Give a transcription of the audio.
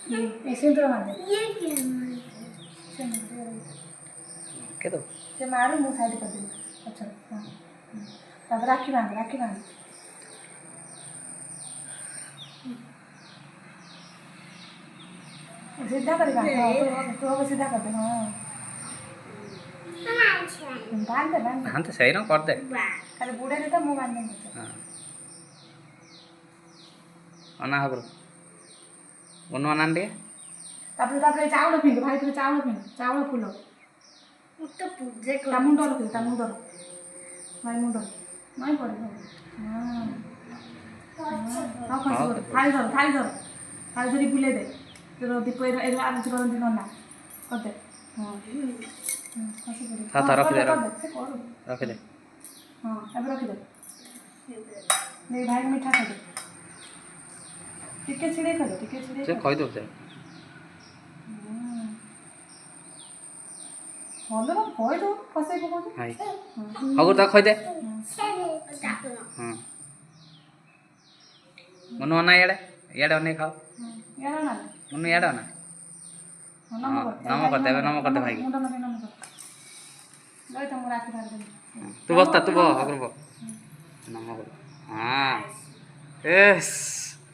ये सिंदूर मार दे के तो से मारू मुँह साइड कर दे। अच्छा हाँ तब राखी बांध सीधा कर बांध तो सीधा कर दे। हाँ बांध दे हाँ तो सही ना कर दे खाली बुढ़े देता मुँह बांध देंगे। हाँ अना हो उन्नु अना टे तापर चावल फिंग भाई तुम चावल फुल मुंड रख मुंड भाई मुंड नहीं पड़े। हाँ खस थाली धर धरी बुले दे दीप आरती करती नना करदे। हाँ खसी था था रख दे हाँ अब रखिदे देख भाई मीठा खादे टिके छिड़े खादे टिके छिड़े से खई दो से ଭଲ ଖଇ ଦଉ ଖସେଇ ପକଉଛୁ। हाय अगर ता खई दे हां मनु अना याडे अने खाओ यार ना मनु याडे ना नम कर दे भाई मुंडा नम कर गई तो मुरा के दे तू बस्ता तू बो अगर बो नम कर हां यस